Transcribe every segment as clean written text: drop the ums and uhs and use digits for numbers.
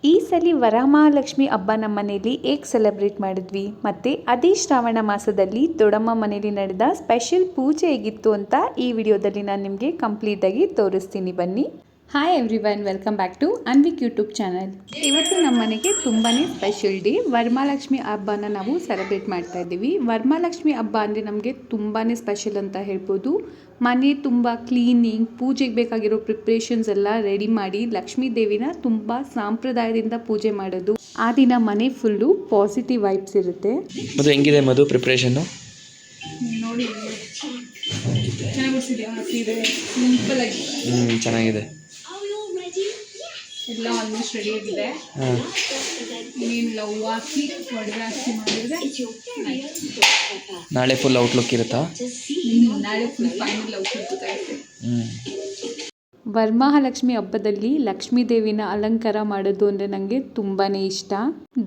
ಈ ಸಲ ವರಮಹಾಲಕ್ಷ್ಮಿ ಹಬ್ಬ ನಮ್ಮ ಮನೆಯಲ್ಲಿ ಹೇಗೆ ಸೆಲೆಬ್ರೇಟ್ ಮಾಡಿದ್ವಿ ಮತ್ತು ಅದೇ ಶ್ರಾವಣ ಮಾಸದಲ್ಲಿ ದೊಡ್ಡಮ್ಮ ಮನೆಯಲ್ಲಿ ನಡೆದ ಸ್ಪೆಷಲ್ ಪೂಜೆ ಹೇಗಿತ್ತು ಅಂತ ಈ ವಿಡಿಯೋದಲ್ಲಿ ನಾನು ನಿಮಗೆ ಕಂಪ್ಲೀಟಾಗಿ ತೋರಿಸ್ತೀನಿ ಬನ್ನಿ. Hi everyone, welcome back to Anvik YouTube channel. ಇವತ್ತು ನಮ್ಮ ಮನೆಗೆ ತುಂಬಾ ಸ್ಪೆಷಲ್ ಡೇ, ವರಮಹಾಲಕ್ಷ್ಮಿ ಹಬ್ಬನ ನಾವು ಸೆಲೆಬ್ರೇಟ್ ಮಾಡ್ತಾ ಇದ್ದೀವಿ. ವರಮಹಾಲಕ್ಷ್ಮಿ ಹಬ್ಬ ಅಂದರೆ ನಮಗೆ ತುಂಬಾ ಸ್ಪೆಷಲ್ ಅಂತ ಹೇಳ್ಬೋದು. ಮನೆ ತುಂಬ ಕ್ಲೀನಿಂಗ್, ಪೂಜೆಗೆ ಬೇಕಾಗಿರೋ ಪ್ರಿಪ್ರೇಷನ್ಸ್ ಎಲ್ಲ ರೆಡಿ ಮಾಡಿ ಲಕ್ಷ್ಮೀ ದೇವಿನ ತುಂಬ ಸಾಂಪ್ರದಾಯದಿಂದ ಪೂಜೆ ಮಾಡೋದು. ಆ ದಿನ ಮನೆ ಫುಲ್ಲು ಪಾಸಿಟಿವ್ ವೈಬ್ಸ್ ಇರುತ್ತೆ. ಮದು ಹೆಂಗಿದೆ ಮದು ಪ್ರಿಪ್ರೇಷನ್ನು? ನೋಡಿ ಚೆನ್ನಾಗಿದೆ. ಎಲ್ಲ ಆಲ್ಮೋಸ್ಟ್ ರೆಡಿ ಆಗಿದೆ. ಹೂವು ಹಾಕಿ ಒಡವೆ ಹಾಕಿ ಮಾಡಿದ್ರೆ ನಾಳೆ ಫುಲ್ ಔಟ್ಲುಕ್ ಇರುತ್ತಾ? ನಾಳೆ ಫುಲ್ ಫೈನಲ್ ಔಟ್ಲುಕ್ ಗೊತ್ತಾಗುತ್ತೆ. ವರಮಹಾಲಕ್ಷ್ಮಿ ಹಬ್ಬದಲ್ಲಿ ಲಕ್ಷ್ಮೀ ದೇವಿನ ಅಲಂಕಾರ ಮಾಡೋದು ಅಂದರೆ ನನಗೆ ತುಂಬಾ ಇಷ್ಟ.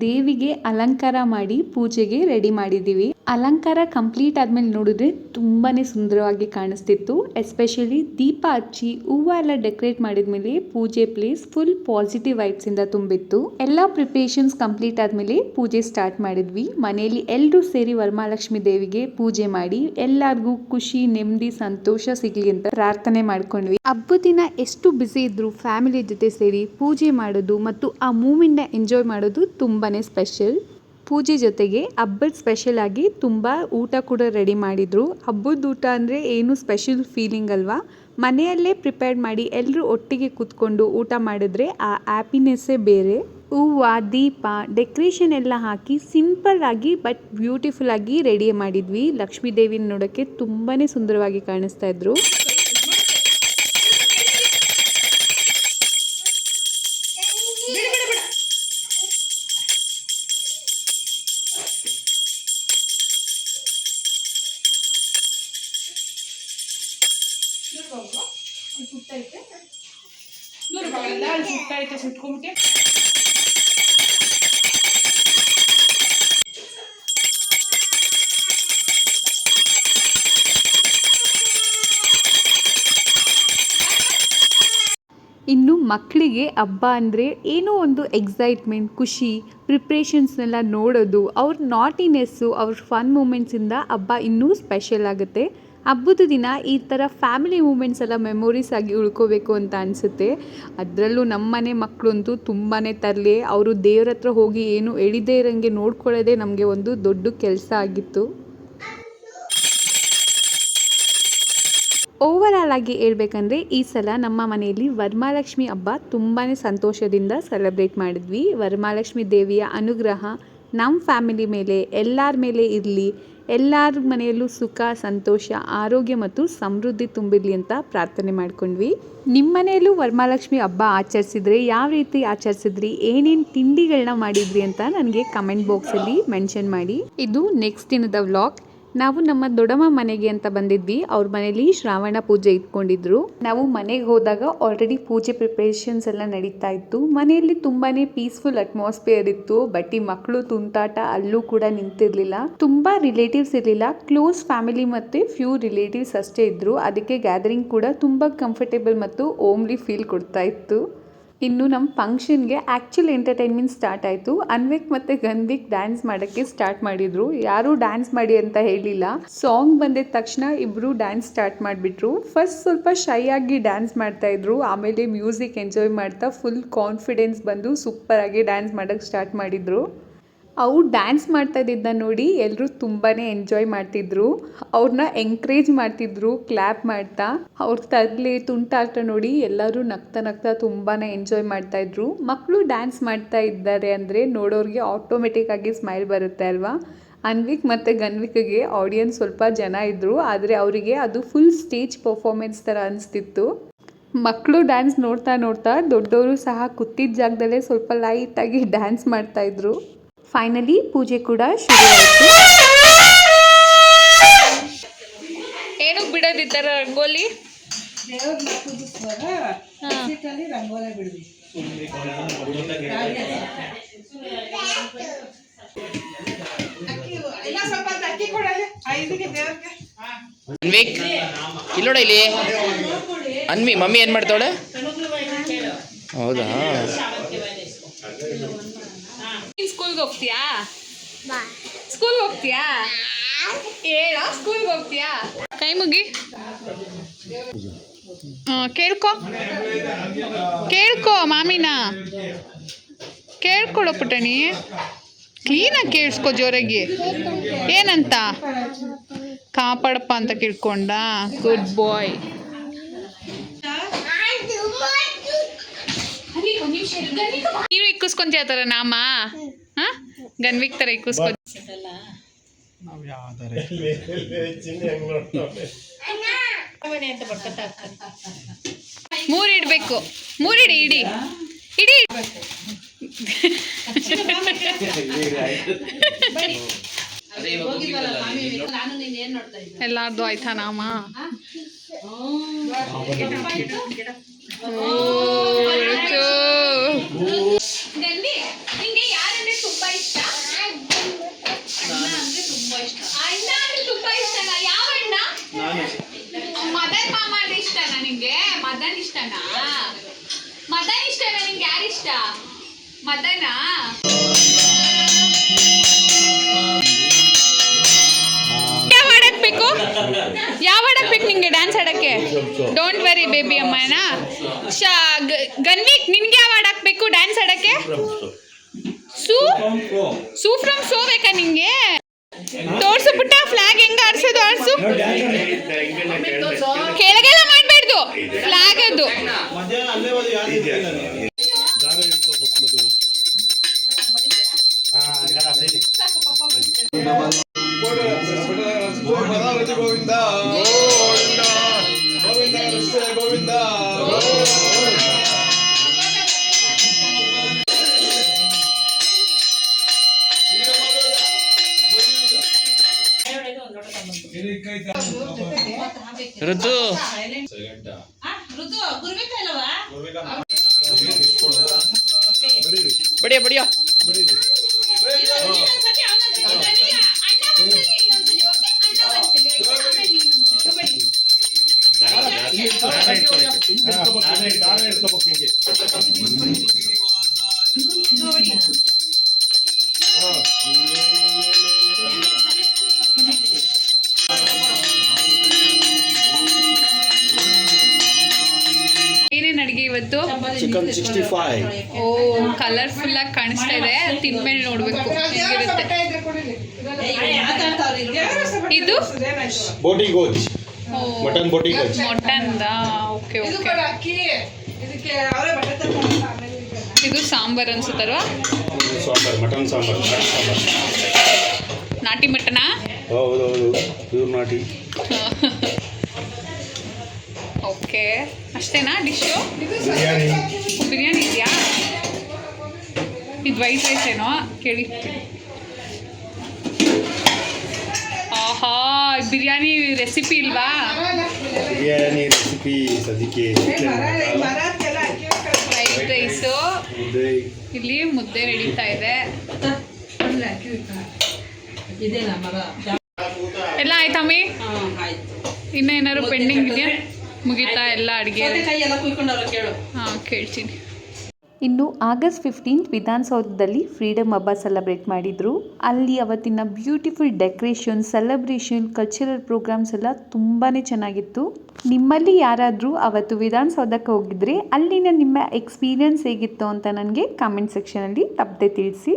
ದೇವಿಗೆ ಅಲಂಕಾರ ಮಾಡಿ ಪೂಜೆಗೆ ರೆಡಿ ಮಾಡಿದ್ದೀವಿ. ಅಲಂಕಾರ ಕಂಪ್ಲೀಟ್ ಆದಮೇಲೆ ನೋಡಿದ್ರೆ ತುಂಬಾ ಸುಂದರವಾಗಿ ಕಾಣಿಸ್ತಿತ್ತು. ಎಸ್ಪೆಷಲಿ ದೀಪ ಹಚ್ಚಿ ಹೂವು ಎಲ್ಲ ಡೆಕೋರೇಟ್ ಮಾಡಿದ್ಮೇಲೆ ಪೂಜೆ ಪ್ಲೇಸ್ ಫುಲ್ ಪಾಸಿಟಿವ್ ವೈಬ್ಸಿಂದ ತುಂಬಿತ್ತು. ಎಲ್ಲ ಪ್ರಿಪರೇಷನ್ಸ್ ಕಂಪ್ಲೀಟ್ ಆದಮೇಲೆ ಪೂಜೆ ಸ್ಟಾರ್ಟ್ ಮಾಡಿದ್ವಿ. ಮನೆಯಲ್ಲಿ ಎಲ್ಲರೂ ಸೇರಿ ವರಮಹಾಲಕ್ಷ್ಮಿ ದೇವಿಗೆ ಪೂಜೆ ಮಾಡಿ ಎಲ್ಲರಿಗೂ ಖುಷಿ, ನೆಮ್ಮದಿ, ಸಂತೋಷ ಸಿಗಲಿ ಅಂತ ಪ್ರಾರ್ಥನೆ ಮಾಡ್ಕೊಂಡ್ವಿ. ಹಬ್ಬದ ದಿನ ಎಷ್ಟು ಬ್ಯುಸಿ ಇದ್ರು ಫ್ಯಾಮಿಲಿ ಜೊತೆ ಸೇರಿ ಪೂಜೆ ಮಾಡೋದು ಮತ್ತು ಆ ಮೂಮೆಂಟ್ನ ಎಂಜಾಯ್ ಮಾಡೋದು ತುಂಬಾ ಸ್ಪೆಷಲ್. ಪೂಜೆ ಜೊತೆಗೆ ಹಬ್ಬದ ಸ್ಪೆಷಲ್ ಆಗಿ ತುಂಬ ಊಟ ಕೂಡ ರೆಡಿ ಮಾಡಿದರು. ಹಬ್ಬದ ಊಟ ಅಂದರೆ ಏನು ಸ್ಪೆಷಲ್ ಫೀಲಿಂಗ್ ಅಲ್ವಾ? ಮನೆಯಲ್ಲೇ ಪ್ರಿಪೇರ್ ಮಾಡಿ ಎಲ್ಲರೂ ಒಟ್ಟಿಗೆ ಕೂತ್ಕೊಂಡು ಊಟ ಮಾಡಿದ್ರೆ ಆ ಹ್ಯಾಪಿನೆಸ್ಸೇ ಬೇರೆ. ಹೂವು, ದೀಪ, ಡೆಕೋರೇಷನ್ ಎಲ್ಲ ಹಾಕಿ ಸಿಂಪಲ್ ಆಗಿ ಬಟ್ ಬ್ಯೂಟಿಫುಲ್ ಆಗಿ ರೆಡಿ ಮಾಡಿದ್ವಿ. ಲಕ್ಷ್ಮೀ ದೇವಿನ ನೋಡೋಕ್ಕೆ ತುಂಬಾ ಸುಂದರವಾಗಿ ಕಾಣಿಸ್ತಾ ಇದ್ರು. ಇನ್ನು ಮಕ್ಕಳಿಗೆ ಹಬ್ಬ ಅಂದರೆ ಏನೋ ಒಂದು ಎಕ್ಸೈಟ್ಮೆಂಟ್, ಖುಷಿ, ಪ್ರಿಪ್ರೇಷನ್ಸ್ನೆಲ್ಲ ನೋಡೋದು, ಅವ್ರ ನಾಟಿನೆಸ್ಸು, ಅವ್ರ ಫನ್ ಮೂಮೆಂಟ್ಸಿಂದ ಹಬ್ಬ ಇನ್ನೂ ಸ್ಪೆಷಲ್ ಆಗುತ್ತೆ. ಹಬ್ಬದ ದಿನ ಈ ಥರ ಫ್ಯಾಮಿಲಿ ಮೂಮೆಂಟ್ಸ್ ಎಲ್ಲ ಮೆಮೊರೀಸ್ ಆಗಿ ಉಳ್ಕೋಬೇಕು ಅಂತ ಅನಿಸುತ್ತೆ. ಅದರಲ್ಲೂ ನಮ್ಮ ಮನೆ ಮಕ್ಕಳಂತೂ ತುಂಬಾ ತರಲೆ. ಅವರು ದೇವ್ರ ಹತ್ರ ಹೋಗಿ ಏನು ಎಳಿದೇ ಇರೋಂಗೆ ನೋಡ್ಕೊಳ್ಳೋದೇ ನಮಗೆ ಒಂದು ದೊಡ್ಡ ಕೆಲಸ ಆಗಿತ್ತು. ಓವರಾಲ್ ಆಗಿ ಹೇಳ್ಬೇಕಂದ್ರೆ ಈ ಸಲ ನಮ್ಮ ಮನೆಯಲ್ಲಿ ವರಮಹಾಲಕ್ಷ್ಮಿ ಹಬ್ಬ ತುಂಬಾ ಸಂತೋಷದಿಂದ ಸೆಲೆಬ್ರೇಟ್ ಮಾಡಿದ್ವಿ. ವರಮಹಾಲಕ್ಷ್ಮಿ ದೇವಿಯ ಅನುಗ್ರಹ ನಮ್ಮ ಫ್ಯಾಮಿಲಿ ಮೇಲೆ, ಎಲ್ಲರ ಮೇಲೆ ಇರಲಿ, ಎಲ್ಲರ ಮನೆಯಲ್ಲೂ ಸುಖ, ಸಂತೋಷ, ಆರೋಗ್ಯ ಮತ್ತು ಸಮೃದ್ಧಿ ತುಂಬಿರಲಿ ಅಂತ ಪ್ರಾರ್ಥನೆ ಮಾಡ್ಕೊಂಡ್ವಿ. ನಿಮ್ಮ ಮನೆಯಲ್ಲೂ ವರಮಹಾಲಕ್ಷ್ಮಿ ಹಬ್ಬ ಆಚರಿಸಿದ್ರೆ ಯಾವ ರೀತಿ ಆಚರಿಸಿದ್ರಿ, ಏನೇನು ತಿಂಡಿಗಳನ್ನ ಮಾಡಿದ್ರಿ ಅಂತ ನನಗೆ ಕಮೆಂಟ್ ಬಾಕ್ಸಲ್ಲಿ ಮೆನ್ಷನ್ ಮಾಡಿ. ಇದು ನೆಕ್ಸ್ಟ್ ದಿನದ ವ್ಲಾಗ್. ನಾವು ನಮ್ಮ ದೊಡ್ಡಮ್ಮ ಮನೆಗೆ ಅಂತ ಬಂದಿದ್ವಿ. ಅವ್ರ ಮನೇಲಿ ಶ್ರಾವಣ ಪೂಜೆ ಇಟ್ಕೊಂಡಿದ್ರು. ನಾವು ಮನೆಗೆ ಹೋದಾಗ ಆಲ್ರೆಡಿ ಪೂಜೆ ಪ್ರಿಪರೇಷನ್ಸ್ ಎಲ್ಲ ನಡೀತಾ ಇತ್ತು. ಮನೆಯಲ್ಲಿ ತುಂಬಾನೇ ಪೀಸ್ಫುಲ್ ಅಟ್ಮಾಸ್ಫಿಯರ್ ಇತ್ತು. ಬಟ್ ಈ ಮಕ್ಕಳು ತುಂಟಾಟ ಅಲ್ಲೂ ಕೂಡ ನಿಂತಿರ್ಲಿಲ್ಲ. ತುಂಬಾ ರಿಲೇಟಿವ್ಸ್ ಇರಲಿಲ್ಲ, ಕ್ಲೋಸ್ ಫ್ಯಾಮಿಲಿ ಮತ್ತೆ ಫ್ಯೂ ರಿಲೇಟಿವ್ಸ್ ಅಷ್ಟೇ ಇದ್ರು. ಅದಕ್ಕೆ ಗ್ಯಾದರಿಂಗ್ ಕೂಡ ತುಂಬಾ ಕಂಫರ್ಟೇಬಲ್ ಮತ್ತು ಓಮ್ಲಿ ಫೀಲ್ ಕೊಡ್ತಾ ಇತ್ತು. ಇನ್ನು ನಮ್ಮ ಫಂಕ್ಷನ್ಗೆ ಆ್ಯಕ್ಚುಲ್ ಎಂಟರ್ಟೈನ್ಮೆಂಟ್ ಸ್ಟಾರ್ಟ್ ಆಯಿತು. ಅನ್ವಿಕ್ ಮತ್ತು ಗನ್ವಿಕ್ ಡ್ಯಾನ್ಸ್ ಮಾಡೋಕ್ಕೆ ಸ್ಟಾರ್ಟ್ ಮಾಡಿದರು. ಯಾರೂ ಡ್ಯಾನ್ಸ್ ಮಾಡಿ ಅಂತ ಹೇಳಿಲ್ಲ. ಸಾಂಗ್ ಬಂದಿದ ತಕ್ಷಣ ಇಬ್ಬರು ಡ್ಯಾನ್ಸ್ ಸ್ಟಾರ್ಟ್ ಮಾಡಿಬಿಟ್ರು. ಫಸ್ಟ್ ಸ್ವಲ್ಪ ಶೈ ಆಗಿ ಡ್ಯಾನ್ಸ್ ಮಾಡ್ತಾಯಿದ್ರು, ಆಮೇಲೆ ಮ್ಯೂಸಿಕ್ ಎಂಜಾಯ್ ಮಾಡ್ತಾ ಫುಲ್ ಕಾನ್ಫಿಡೆನ್ಸ್ ಬಂದು ಸೂಪರಾಗಿ ಡ್ಯಾನ್ಸ್ ಮಾಡೋಕ್ಕೆ ಸ್ಟಾರ್ಟ್ ಮಾಡಿದರು. ಅವ್ರು ಡ್ಯಾನ್ಸ್ ಮಾಡ್ತಾ ಇದ್ದಿದ್ದನ್ನ ನೋಡಿ ಎಲ್ಲರೂ ತುಂಬಾ ಎಂಜಾಯ್ ಮಾಡ್ತಿದ್ರು. ಅವ್ರನ್ನ ಎಂಕರೇಜ್ ಮಾಡ್ತಿದ್ರು ಕ್ಲ್ಯಾಪ್ ಮಾಡ್ತಾ. ಅವ್ರ ತರಲೆ ತುಂಟಾಟ ನೋಡಿ ಎಲ್ಲರೂ ನಗ್ತಾ ನಗ್ತಾ ತುಂಬಾ ಎಂಜಾಯ್ ಮಾಡ್ತಾಯಿದ್ರು. ಮಕ್ಕಳು ಡ್ಯಾನ್ಸ್ ಮಾಡ್ತಾ ಇದ್ದಾರೆ ಅಂದರೆ ನೋಡೋರಿಗೆ ಆಟೋಮೆಟಿಕ್ ಆಗಿ ಸ್ಮೈಲ್ ಬರುತ್ತೆ ಅಲ್ವಾ? ಅನ್ವಿಕ್ ಮತ್ತು ಗನ್ವಿಕ್ಗೆ ಆಡಿಯನ್ಸ್ ಸ್ವಲ್ಪ ಜನ ಇದ್ದರು, ಆದರೆ ಅವರಿಗೆ ಅದು ಫುಲ್ ಸ್ಟೇಜ್ ಪರ್ಫಾರ್ಮೆನ್ಸ್ ಥರ ಅನಿಸ್ತಿತ್ತು. ಮಕ್ಕಳು ಡ್ಯಾನ್ಸ್ ನೋಡ್ತಾ ನೋಡ್ತಾ ದೊಡ್ಡವರು ಸಹ ಕೂತಿದ್ದ ಜಾಗದಲ್ಲೇ ಸ್ವಲ್ಪ ಲೈಟಾಗಿ ಡ್ಯಾನ್ಸ್ ಮಾಡ್ತಾಯಿದ್ರು. ಫೈನಲಿ ಪೂಜೆ ಕೂಡ ಶುರು ಆಯಿತು. ಏನಕ್ಕೆ ಬಿಡೋದಿತ್ತಾರ ರಂಗೋಲಿ? ಅನ್ವಿಕ್ ಇಲ್ಲೋಡ ಇಲ್ಲಿ. ಮಮ್ಮಿ ಏನು ಮಾಡ್ತಾವಳೆ? ಹೌದಾ? ನೀನ್ ಸ್ಕೂಲ್ಗೆ ಹೋಗ್ತೀಯಾ? ಸ್ಕೂಲ್ಗೆ ಹೋಗ್ತೀಯಾ? ಹೇಳ, ಸ್ಕೂಲ್ಗೆ ಹೋಗ್ತೀಯಾ? ಕೈ ಮುಗಿ. ಕೇಳ್ಕೊ ಕೇಳ್ಕೊ ಮಾಮಿನ ಕೇಳ್ಕೊಳೋ ಪುಟಣಿ. ಕ್ಲೀನಾಗಿ ಕೇಳಿಸ್ಕೊ ಜೋರಾಗಿ. ಏನಂತ? ಕಾಪಾಡಪ್ಪ ಅಂತ ಕೇಳ್ಕೊಂಡ. ಗುಡ್ ಬಾಯ್. ನೀವು ಇಕ್ಕಿಸ್ಕೊಂತೀಯ ಥರ ನಾಮ? ಹಾಂ, ಗನ್ವಿಕ್ ಥರ ಇಕ್ಕಿಸ್ಕೊ. ಮೂರಿಡ್ಬೇಕು. ಮೂರಿಡಿ, ಇಡಿ ಇಡಿ. ಎಲ್ಲಾರ್ದು ಆಯ್ತಾ ನಾಮ? ನಿಂಗೆ ಯಾರಂದ್ರೆ ತುಂಬಾ ಇಷ್ಟ? ಅಣ್ಣ ಅಂದ್ರೆ ತುಂಬಾ ಇಷ್ಟನಾ? ಯಾವ ಅಣ್ಣ? ಮದನ್ ಮಾಮ ಅಂದ್ರೆ ಇಷ್ಟನಾ ನಿಂಗೆ? ಮದನ್ ಇಷ್ಟನಾ? ಮದನ್ ಇಷ್ಟನಾ ನಿಂಗೆ? ಯಾರಿಷ್ಟ? ಮದನಾ? ಯಾವ ಹಾಡಕ್ ಬೇಕು? ಯಾವ ಹಾಡಕ್ ಬೇಕು ನಿಂಗೆ ಡ್ಯಾನ್ಸ್ ಆಡಕ್ಕೆ? ಡೋಂಟ್ ವೆರಿ ಬೇಬಿ ಅಮ್ಮನ. ಗನ್ವಿಕ್, ನಿನ್ಗೆ ಯಾವ ಹಾಡಕ್ ಬೇಕು ಡ್ಯಾನ್ಸ್ ಆಡಕ್ಕೆ? ಸೂ ಫ್ರಮ್ ಸೋ ಬೇಕಾ ನಿಂಗೆ? ತೋರ್ಸು ಪುಟ್ಟ, ಫ್ಲಾಗ್ ಹೆಂಗ ಆಡ್ಸೋದು ಆಡ್ಸು. ಕೆಳಗೆಲ್ಲ ಮಾಡ್ಬೇಡ್ದು, ಫ್ಲಾಗ್ ಅದು. ಗೋವಿಂದ ಗೋವಿಂದ. ಋತು ಬಡಿಯ ಬಡಿಯ. ಏನೇನು ಅಡಿಗೆ ಇವತ್ತು? ಚಿಕನ್ 65. ಓ, ಕಲರ್ಫುಲ್ ಆಗಿ ಕಾಣಿಸ್ತಾ ಇದೆ. ತಿನ್ಮೇಲೆ ನೋಡ್ಬೇಕು ಹೇಗಿರುತ್ತೆ. ಇದು ಬೋಟಿ ಗೋಜ್, ಮಟನ್ ಬೋಟಿ ಗೋಜ್. ಮೊಟ್ಟಂದ. Okay okay. ಇದು ಸಾಂಬಾರ್ ಅನ್ಸುತ್ತಲ್ವಾ? ಸಾಂಬಾರ್, ಮಟನ್ ಸಾಂಬಾರ್. ನಾಟಿ ಮಟನಾ? ಹೌದೌದು, ಪ್ಯೂರ್ ನಾಟಿ. ಓಕೆ, ಅಷ್ಟೇನಾ ಡಿಶ್ಶು? ಬಿರಿಯಾನಿ. ಬಿರಿಯಾನಿ ಇದೆಯಾ? ಇದು ವೈಟ್ ರೈಸ್ ಏನೋ ಕೇಳಿ. ಆಹಾ, ಬಿರಿಯಾನಿ ರೆಸಿಪಿ ಇಲ್ವಾ? ಬಿರಿಯಾನಿ ರೆಸಿಪಿ ಸದ್ಯಕ್ಕೆ ವೈಟ್ ರೈಸು, ಇಲ್ಲಿ ಮುದ್ದೆ ನಡೀತಾ ಇದೆ. ಎಲ್ಲ ಆಯ್ತಮ್ಮಿ? ಇನ್ನೇನಾದ್ರು ಪೆಂಡಿಂಗ್ ಇದೆಯಾ? ಮುಗಿತಾ ಎಲ್ಲ ಅಡುಗೆ? ಹಾಂ, ಕೇಳ್ತೀನಿ. ಇನ್ನು ಆಗಸ್ಟ್ 15 ವಿಧಾನಸೌಧದಲ್ಲಿ ಫ್ರೀಡಮ್ ಹಬ್ಬ ಸೆಲೆಬ್ರೇಟ್ ಮಾಡಿದರು. ಅಲ್ಲಿ ಅವತ್ತಿನ beautiful decoration, celebration, cultural programmes ಎಲ್ಲ ತುಂಬಾ ಚೆನ್ನಾಗಿತ್ತು. ನಿಮ್ಮಲ್ಲಿ ಯಾರಾದರೂ ಅವತ್ತು ವಿಧಾನಸೌಧಕ್ಕೆ ಹೋಗಿದ್ರೆ ಅಲ್ಲಿನ ನಿಮ್ಮ ಎಕ್ಸ್ಪೀರಿಯನ್ಸ್ ಹೇಗಿತ್ತು ಅಂತ ನನಗೆ ಕಾಮೆಂಟ್ ಸೆಕ್ಷನಲ್ಲಿ ತಪ್ಪದೆ ತಿಳಿಸಿ.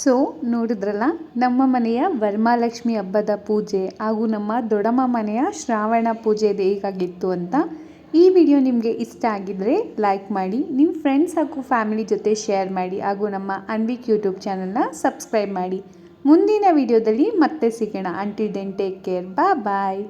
ಸೊ ನೋಡಿದ್ರಲ್ಲ ನಮ್ಮ ಮನೆಯ ವರಮಹಾಲಕ್ಷ್ಮಿ ಹಬ್ಬದ ಪೂಜೆ ಹಾಗೂ ನಮ್ಮ ದೊಡ್ಡಮ್ಮ ಮನೆಯ ಶ್ರಾವಣ ಪೂಜೆ ಹೇಗಾಗಿತ್ತು ಅಂತ. ಈ ವಿಡಿಯೋ ನಿಮಗೆ ಇಷ್ಟ ಆಗಿದ್ದರೆ ಲೈಕ್ ಮಾಡಿ, ನಿಮ್ಮ ಫ್ರೆಂಡ್ಸ್ ಹಾಗೂ ಫ್ಯಾಮಿಲಿ ಜೊತೆ ಶೇರ್ ಮಾಡಿ ಹಾಗೂ ನಮ್ಮ ಅನ್ವಿಕ್ ಯೂಟ್ಯೂಬ್ ಚಾನಲ್ನ ಸಬ್ಸ್ಕ್ರೈಬ್ ಮಾಡಿ. ಮುಂದಿನ ವಿಡಿಯೋದಲ್ಲಿ ಮತ್ತೆ ಸಿಗೋಣ. ಅಂಟಿಲ್ ದೆನ್ ಟೇಕ್ ಕೇರ್, ಬಾಯ್.